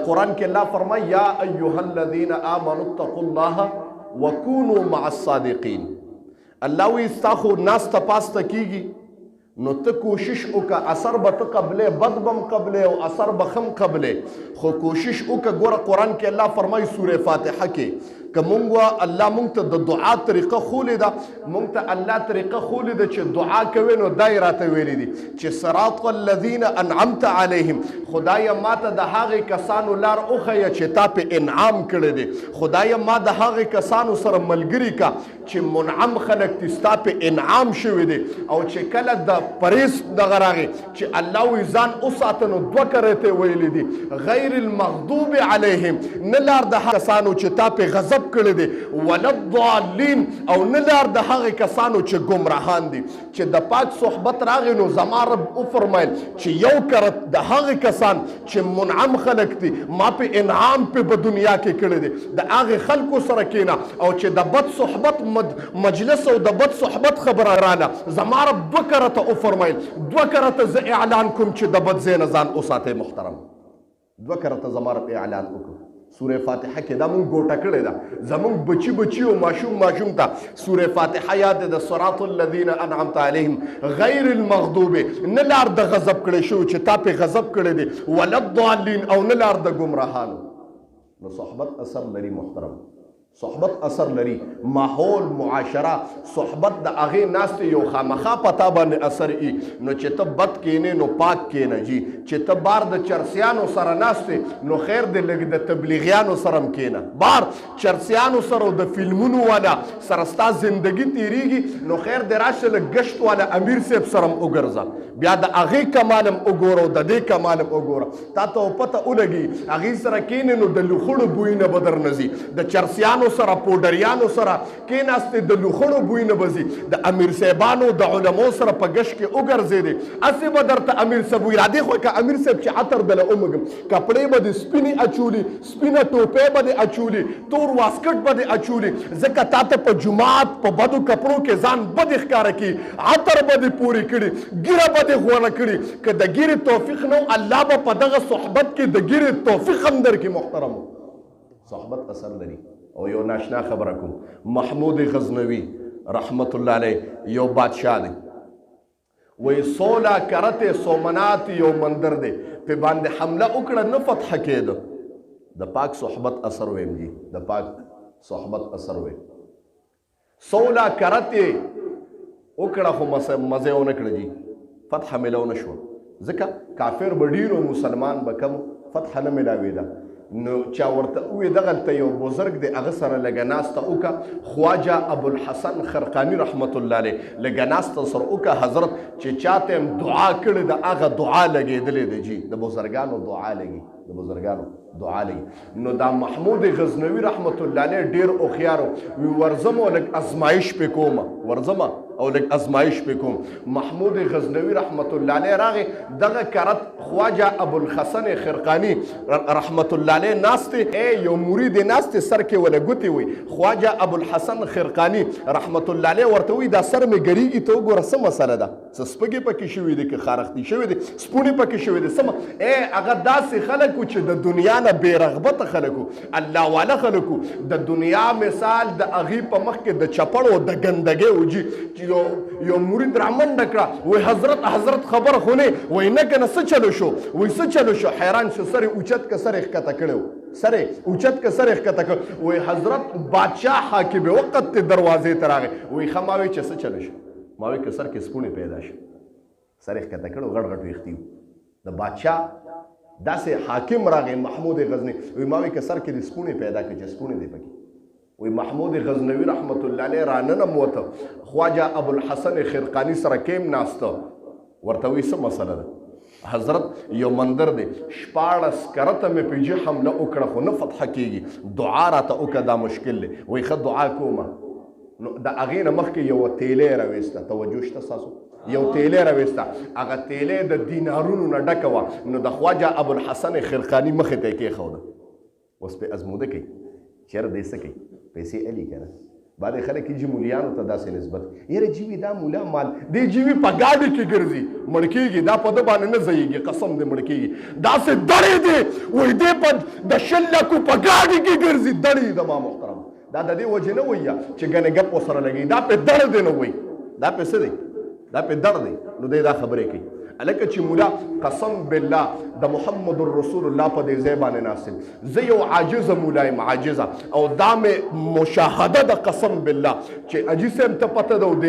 قرآن کې الله فرمایي یا ایها الذین آمنوا اتقوا الله وکونوا مع الصادقین. الله وی ستا خو ناسته پاسته کیږي نو ته کوشش وکړه، اثر به ته قبلې، بد به هم قبلې او اثر به هم قبلې، خو کوشش وکړه. ګوره قرآن کې الله فرمایي سورې فاتحه کې که مونږ الله مونږ ته د دعا طریقه ښولې ده، مونږ ته الله طریقه ښولې ده چې دعا کوې نو دا یې راته ویلي دي چې صراط الذین انعمت علیهم، خدایه ما ته د هغې کسانو لار وښیه چې تا پې انعام کړی دی، خدایه ما د هغې کسانو سره ملګري کا چې منعم خلک دي، ستا پې انعام شوی دی. او چې کله د پریس دغه راغی چې الله وی ځان وساته نو دوه کرې ته ویلي دي غیر المغضوب علیهم، نه لار د هغه کسانو چې تا پې غضب کړی دی، ولا الضالین، او نه لار د هغې کسانو چې ګمراهان دي. چې د پاک صحبت راغی نو زما رب وفرمیل چې یو کرت د هغې کسان چې منعم خلک دي ما په انعام په دنیا کې کړی دی، د هغې خلکو سره کېنه. او چې د بد صحبت مجلس او د بد صحبت خبره راله زما رب دوه کرته وفرمیل، دوه کرته زه اعلان کوم چې د بد ځای نه ځان وساتئ. محترم دوه کرته زما رب اعلان وکړو. سوره فاتحه کې دا مونږ ګوټه کړې ده، زمونږ بچي بچي او ماشوم ته سوره فاتحه یاد ده. صراط الذین انعمت علیهم غیر المغضوب، نه لار د غضب کړی شو چې تا پې غضب کړی دی، ولا الضالین، او نه لار د ګمراهانو. نو صحبت اثر لري. محترم صحبت اثر لري. ماحول معاشره صحبت د هغې ناستې یو خامخا پتا باندې اثر ای. نو چې ته بد کینې نو پاک کینه جي، چې ته بار د چرسیانو سره ناستې نو خیر دې لږ د تبلیغیانو سره هم کینه. بار چرسیانو سره او د فلمونو والا سره ستا زندګي تیریږي نو خیر دې راشه لږ ګشت والا امیر صاحب سره هم وګرځه، بیا د هغې کمال هم وګوره او د دې کمال هم وګوره. تا ته پته ولګي هغې سره کینې نو د لوخړو بوی نه به در نه ځي، د چرسیانو سره پوډریانو سره کېناستې د لوخړو بوی نه به ځي، د امیر صاحبانو د علمو سره په ګشت کې وګرځېدې هسې به درته امیر صاحب وي. راځې خو که امیر صاحب چې عطر دله ومږم، کپړې به دې سپینې اچولي، سپینه ټوپۍ به دې اچولي، تور واسکټ به دې اچولي، ځکه تا ته په جومات په بدو کپړو کې ځان بد ښکاره کړي، عطر به دې پورې کړي، ګیره به دې غوړه کړي. که د ګیرې توفیق نه الله به په دغه صحبت کې د ګیرې توفیق هم درکړي. محترمو صحبت اثر لري. او یو ناشنا خبره کوم، محمود غزنوي رحمت الله علیه یو بادشاه دی، وی 16 کرته سومنات یو مندر دی، په باندې حمله وکړه نه فتح کېده. د پاک صحبت اثر ویم جی، د پاک صحبت اثر ویم. 16 کرته وکړه خو مزه ونه کړه جی، فتح ملو نه شو، ځکه کافر به ډېر او مسلمان به کم، فتح نه ملاوېده. نو چا ورته ووی دغلته یو بزرګ دی هغه سره لږه ناسته وکړه، خواجه ابوالحسن خرقاني رحمت الله علیه لږه ناسته سره وکړه. حضرت چې چاته هم دعا کړې ده هغه دعا لګېدلې ده جي، د بزرګانو دعا لګي، د بزرګانو دعا لګي. نو دا محمود غزنوي رحمت الله علیه ډېر هوښیار وي، ورځم او لږ ازمایش پې کومه، ورځمه او لږ ازمایش پې کوم. محمود غزنوي رحمت الله علیه راغی، دغه کرت خواجه ابوالحسن خرقاني رحمت الله علیه ناستې، یو مرید یې ناستې سر کې وله ګوتې وي. خواجه ابوالحسن خرقاني رحمت الله علیه ورته وایي دا سر مې ګریږي، ته وګوره څه مسله ده، څه سپږې پکې شوي دي که خارښتي شوي دي، سپونې پکې شوي دي، څه هغه داسې خلک وو چې د دنیا نه بې رغبته خلک وو، الله والا خلک وو. د دنیا مثال د هغې په مخ کې د چپړو د ګندګۍ و جي. یو مرید رامنډه کړه، وی حضرت خبره خو نه، وی نه که نه څه چلو شو، وی څه چلو شو، حیران شو، سر یې اوچت که سر یې ښکته کړی و، سر یې اوچت که سر یې ښکته کړ. وی حضرت بادشاه حاکم وقت ته دروازې ته راغی، وی ښه ما وی چې څه چلو شو، ما وی که سر کې سپونې پیدا شو، سر یې ښکته کړ او غټ غټ ویښتي و. د بادشاه داسې حاکم راغی محمود غزنوي، وی ما وی که سر کې دې سپونې پیدا کړې چې سپونې دې پکې. وی محمود غزنوي رحمت الله علیه راننم وته، خواجه ابوالحسن خرقاني سره کیم ناسته، ورته وی څه مسله ده. حضرت یو مندر دی، 14 کرته مې په جې حمله وکړه خو نه فتح کېږي، دعا راته وکړه دا مشکل دی. وی ښه دعا کومه. نو د هغې نه مخکې یوه تیلې راویسته، توجه شته ستاسو، یو تیلې راویسته، هغه تیلې د دینارونو نه ډکه وه. نو د خواجه ابوالحسن خرقاني مخې ته یې کېښوده، اوس پې ازموده کوي چېرې دی څه کوي، پیسې الي که نه، بعد خلک یې مولیانو ته داسې نسبت یاره جیوي دا مولا مال دی جیوي په ګاډي کې ګرځي مړ کېږي دا په ده باندې نه ځایږي قسم دې مړ کېږي داسې دړې دی وایي دی په د 10 لکو په ګاډي کې ګرځي دړې د ما محترم دا د دې وجې نه وایي چې ګنې ګپ ورسره لګي دا پې دړ دی نه وایي دا پې څه دی دا پې دړ دی نو دی دا خبرې کوي الکه چې مولا قسم بالله د محمد رسول الله په دې ځای باندې ناستم زه یو عاجزه مولا یم عاجزه او دا مې مشاهده د قسم بالله چې اجي صاحب ته پته ده او د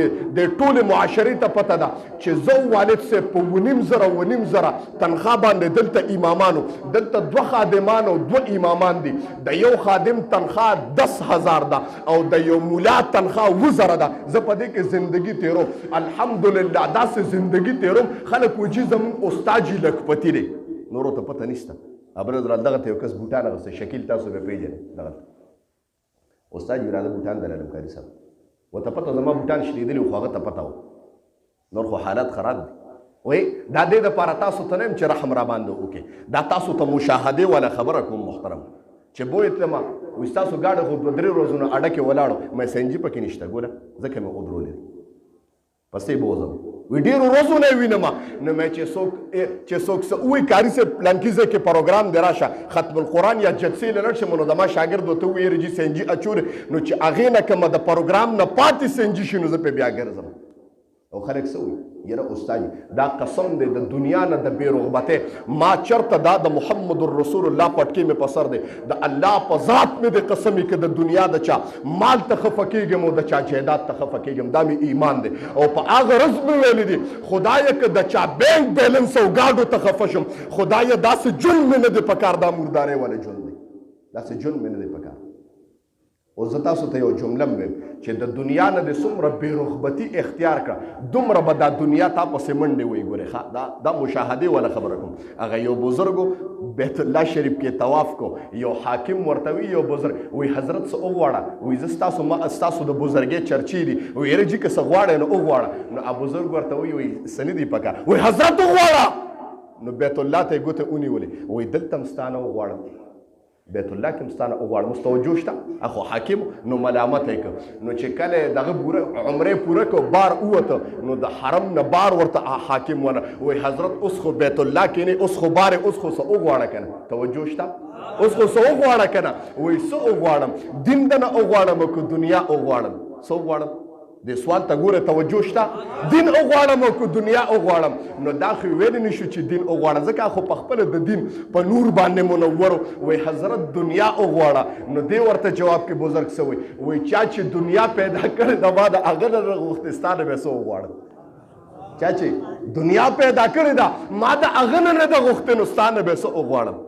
ټولې معاشرې ته پته ده چې زه والد صاحب په 2.5 زره تنخوا باندې دلته امامانو دلته 2 خادمان او 2 امامان دي د یو خادم تنخوا 10,000 ده او د یو مولا تنخوا 2,000 ده زه په دې کې زندگی تیروم الحمدلله داسې زندگی تیروم خلک وجي زمون استاد جی لکپتی دی نورو ته پته نشته ابل در دغه ته یو کس بوټان غوسته شکیل تاسو به پیژنئ دغه استاد جی راځه بوټان درلم کاری صاحب وته پته زما بوټان شلیدلی خو هغه ته پته و نور خو حالات خراب دي وای دا دې د پاره تاسو ته نه چې رحم را باندې وکي دا تاسو ته مشاهده ولا خبره کوم محترم چې بوې ته ما وې تاسو گاډه خو 2-3 ورځې اډه کې ولاړو مې سنجي پکې نشته ګوره ځکه مې ودرولې پسې بوزم وی ډېرو ورځو نه وینم نو مې چې څوک څه وایي کاري صاحب پلانکي ځای کې پروګرام دی راشه ختم القرآن یا جلسې له لاړ شم نو زما شاګرد ورته وویل چې سنجي اچورې نو چې هغې نه کومه د پروګرام نه پاتې سنجي شي نو زه پې بیا ګرځم او خلک څه وایي یاره استاد دا قسم دی د دنیا نه د بې رغبتۍ ما چرته دا د محمد رسول الله پټکې مې په سر دی د الله په ذات مې د قسم که د دنیا د چا مال ته خفه کېږم او د چا جایداد ته خفه کېږم دا مې ایمان دی او په هغه رز مې ویلي دي خدایه که د چا بینک بیلنس او ګاډو ته خفه شم خدایه داسې ژوند مې نه دی پکار دا مردارۍ والا ژوند دی داسې ژوند مې نه دی پکار او زه تاسو ته یو جمله ویم چې د دنیا نه د څومره بې رغبتي اختیار کړه دومره به دا دنیا تا پسې منډې وایي ګورې دا مشاهدې والا خبره کوم هغه یو بزرګو بیت الله شریف کې طواف کو یو حاکم ورته وي یو بزرګ وایي حضرت څه وغواړه وایي زه ستاسو د بزرګۍ چرچې دي وایي یاره جي که څه غواړې نو وغواړه نو بزرګ ورته وایي څه نه دي پکار وایي حضرت وغواړه نو بیت الله ته یې ګوتې ونیولې وایي دلته هم ستا نه وغواړم بیت الله کې مستانه وغواړم اوس توجه شته اخو حاکم نو ملامت یې کړ نو چې کله دغه عمرې پوره کړ بار ووته نو د حرم نه بار ورته حاکم ونه وایي حضرت اوس خو بیت الله کې نه اوس خو بار اوس خو څه وغواړه که نه توجه شته اوس خو څه وغواړه که نه وایي څه وغواړم دین د نه وغواړم که دنیا وغواړم څه وغواړم د سوال ته ګوره توجه شته دین وغواړم او که دنیا وغواړم نو دا خو ویلی نه شو چې دین وغواړه ځکه خو په خپله د دین په نور باندې منور وایي حضرت دنیا وغواړه نو دی ورته جواب کې بزرګ څه وایي چا چې دنیا پیدا کړې ده ما د هغه نه غوښتې ستا نه به څه وغواړم چا چې دنیا پیدا کړې ده ما د هغه نه ده غوښتې نو ستا نه به څه وغواړم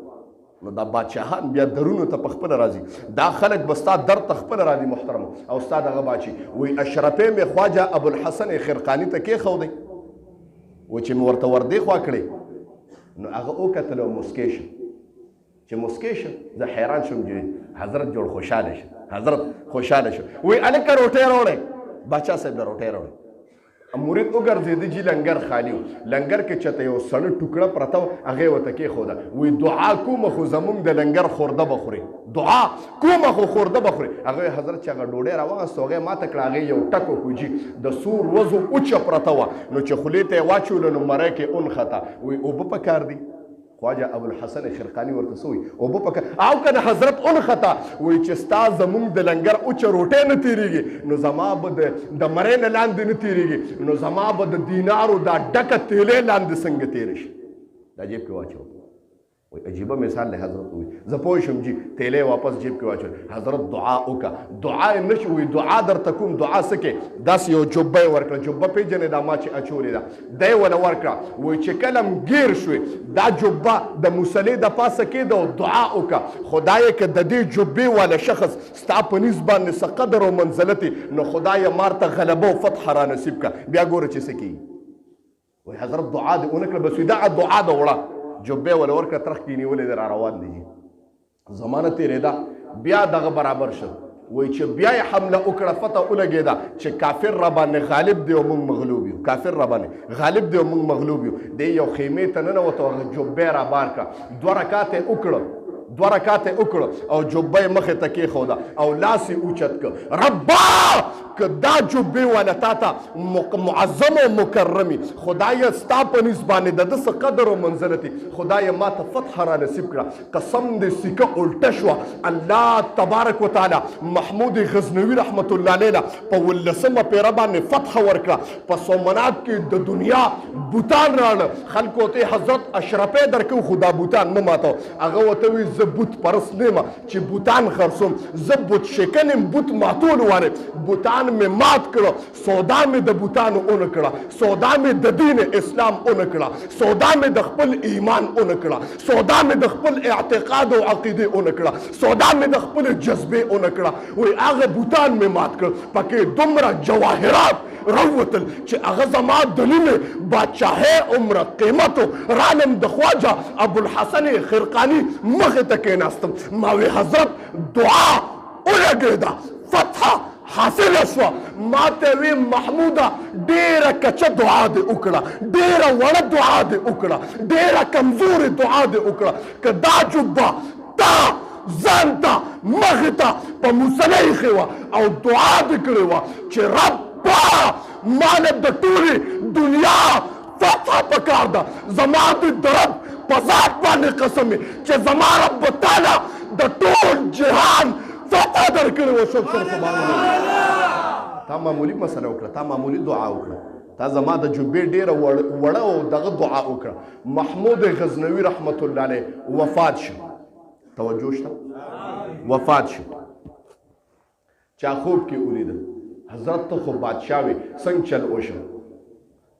نو دا بادشاهان بیا درونو ته په خپله راځي دا خلک به ستا در ته خپله راځي محترم او ستا دغه باچي وایي اشرفې مې خواجه ابوالحسن خرقاني ته کېښودی و چې مې ورته وردې خوا کړې نو هغه وکتل او مسکې شه چې مسکې شه زه حیران شوم چې حضرت جوړ خوشحاله شه حضرت خوشحاله شه وایي هلکه روټۍ راوړئ باچا صاحب له روټۍ راوړئ مرید وګرځېده چې لنګر خالي و لنګر کې چېرته یو سړه ټوکړه پرته وه هغې ورته کېښوده وایي دعا کومه خو زمونږ د لنګر خورده به خورې دعا کومه خو خورده به خورې هغه حضرت چې هغه ډوډۍ راواغسته هغې ماته کړه هغې یو ټک وکوجي د سور وزو اوچه پرته وه نو چې خولې ته یې واچوله نو مری کې اونخته وایي اوبه پکار دي خواجه ابوالحسن خرقاني ورته څه وایي اوبه پکار او که د حضرت اونخته وایي چې ستا زمونږ د لنګر اوچه روټۍ نه تېرېږي نو زما به د مرۍ نه لاندې نه تېرېږي نو زما به د دینارو دا ډکه تیلې لاندې څنګه تېره شي دا جیب کې واچو وایي عجیبه مثال دی حضرت وایي زه پوه شم جي تیلې واپس جیب کې واچول حضرت دعا وکړه دعا یې نه شي وایي دعا درته کوم دعا څه کې داسې یو جبه یې ورکړه جبه پېژنې دا ما چې اچولې ده دی یې ونه ورکړه وایي چې کله م ګیر شوې دا جبه د مصلې د پاسه کېده او دعا وکړه خدایه که د دې جبې والا شخص ستا په نیز باندې څه قدر او منزلت نو خدایه مار ته غلبه او فتح را نصیب کړه بیا ګوره چې څه کېږي وایي حضرت دعا دې ونه کړه بس وایي دغه دعا ده وړه جبې ولا ورکړه ترخ کې نیولې دی را روان دی زمانه تېرېده بیا دغه برابر شو وایي چې بیا یې حمله وکړه فتح ولګېده چې کافر را باندې غالب دی او موږ مغلوب یو کافر را باندې غالب دی او موږ مغلوب یو دی یو خیمې ته ننوته هغه جبې را بار کړه 2 رکعات یې وکړه دوه رکعته وکړه او جبه یې مخې ته کېښوده او لاس یې اوچت کړ. ربا که دا جبې والا تا ته معظم او مکرمي خدایه ستا په نس باندې د ده څه قدر او منزلت خدایه ما ته فتح را نصیب کړه. قسم دې سکه الټه شوه. الله تبارک وتعالی محمود غزنوي رحمت الله علیه په 18مه پیره باندې فتح ورکړه. په سومنات کې د دنیا بوتان راړه. خلکو ته حضرت اشرفی درکو خو دا بوتان مه ماتو. هغه ورته وایي زه بوت پرست نه یم چې بوتان خرڅوم، زه بوت شکن یم، بوت ماتول وارم. بوتان مې مات کړه، سودا مې د بوتانو اونه کړه، سودا مې د دین اسلام اونه کړه، سودا مې د خپل ایمان اونه کړه، سودا مې د خپل اعتقاد او عقیده اونه کړه، سودا مې د خپل جذبې اونه کړه. وایي هغه بوتان مې مات کړ، پکې دومره جواهرات راووتل چې هغه زما د نیمې بادشاهۍ عمره قیمت رالم د خواجه ابوالحسن خرقاني مخې ته کېناستم. ما وی حضرت دعا ولګېده، فتح حاصله شوه. ما ته وی محموده ډېره کچه دعا دې وکړه، ډېره وړه دعا دې وکړه، ډېره کمزورې دعا دې وکړه. که دا جبه تا ځان ته مخې ته په موسله ایښې وه او دعا دې کړې وه چې رب ماله د ټولې دنیا فتح پکار ده. زما د رب په ذات باندې قسم چې زما رب تعالی د ټول جهان فتح درکړې وه. سبحان الله. تا معمولي مسله وکړه، تا معمولي دعا وکړه، تا زما د جبې ډېره وړه او دغه دعا وکړه. محمود غزنوي رحمت الله علیه وفات شو. توجه شته؟ وفات شو. چا خوب کې ولیده حضرت ته خو بادشاه وې څنګه چل وشو،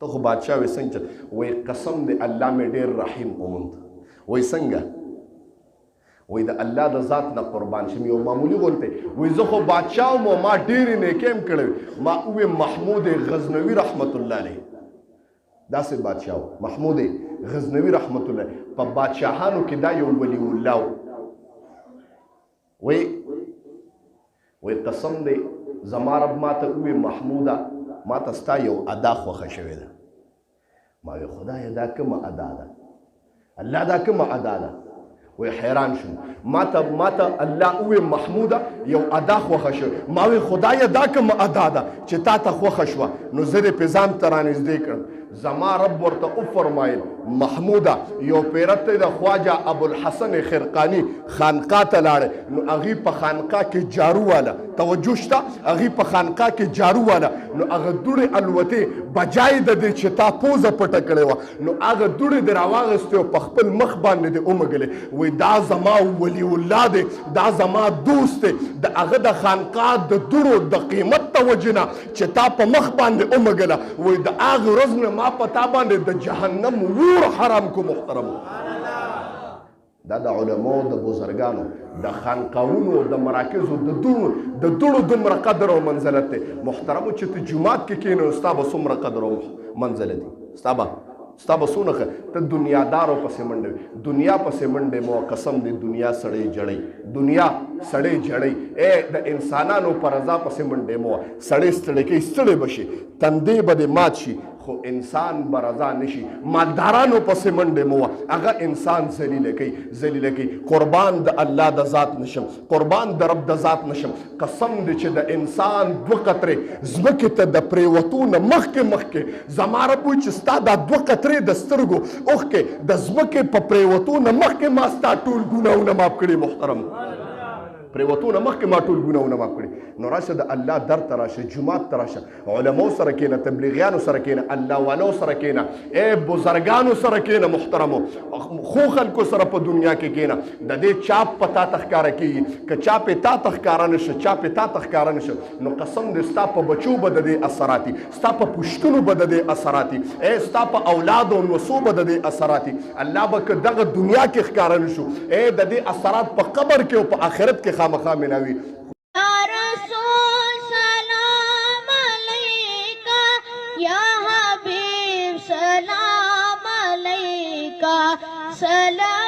ته خو بادشاه وې څنګه چل. وایي قسم دې الله مې ډېر رحیم وموند. وایي څنګه؟ وایي د الله د ذات نه قربان شم. یو معمولي غونته وایي زه خو بادشاه وم او ما ډېرې نیکۍ هم کړې. ما وویې محمود غزنوي رحمت الله علیه داسې بادشاه و. محمود غزنوي رحمت الله په بادشاهانو کې دا یو ولی الله و. وایي قسم دې زما رب ما ته ووی محموده ما ته ستا یو ادا خوښه شوې ده. ما وی خدایه دا کومه ادا ده؟ الله دا کومه ادا ده؟ وی حیران شوم. ما ته الله ووی محموده یو ادا خوښه شوې. ما وی خدایه دا کومه ادا ده چې تا ته خوښه شوه؟ نو زه دې پې ځان ته رانږدې کړم. زما رب ورته وفرمایل محموده یو پیرت د خواجه ابوالحسن خرقاني خانقاه ته لاړې. نو هغې په خانقاه کې جارو واله، توجه شته، هغې په خانقاه کې جارو واله. نو هغه دوړې الوتې بجای د دې چې تا پوزه پټه کړې وه، نو هغه دوړې دې راواغېستې او په خپل مخ باندې دې ومږلې. وایي دا زما ولی الله دی، دا زما دوست دی. د هغه د خانقاه د دوړو د قیمت ته وجې نه چې تا په مخ باندې ومږله. وایي د هغې ورځ نه ما په تا باندې د جهنم ور حرام کو. محترم دا د علماو د بزرګانو د خانقاهونو د مراکزو د دوړو دومره قدر او منزلت دی. محترمو چې ته جومات کې کښېنې نو ستا به څومره قدر او منزلت دی؟ ستا به څونه ښه. ته دنیادارو پسې منډه وي، دنیا پسې منډې مو. قسم دی دنیا سړی جړی، دنیا سړی جړی. د انسانانو په رضا پسې منډې مو. سړی ستړی کوي، ستړی به شي، تندې به دې مات شي، خو انسان به رضا نشي. مالدارانو پسې منډې مو، هغه انسان ذلیله کوي. قربان د الله د ذات نشم، قربان د رب د ذات نشم. قسم دی چې د انسان 2 قطرې ځمکې ته د پرېوتو نه مخکې زما رب وایي چې ستا دا 2 قطرې د سترګو اوښکې د ځمکې په پرېوتو نه مخکې ما ستا ټول ګناهونه معاف کړي. محترم پرېوتو نه مخکې ما ټول ګناهونه معاف کړي. نو راشه د الله در ته راشه، جومات ته راشه، علماو سره کښېنه، تبلیغیانو سره کښېنه، الله والو سره کښېنه، بزرګانو سره کښېنه. محترمو خو خلکو سره په دنیا کې کښېنه. د دې چاپ په تا ته ښکاره کېږي. که چا پې تا ته ښکاره نه شه، چا پې تا ته ښکاره نه شه، نو قسم دې ستا په بچو به د دې اثراتي، ستا په پوښتنو به د دې اثراتي، ستا په اولاد او نسو به د دې اثراتي. الله به که دغه دنیا کې ښکاره نه شو، د دې اثرات په قبر کې او په آخرت کې خامخا ملاوي. یا رسول سلام علیکہ، یا حبیب سلام علیکہ، سلام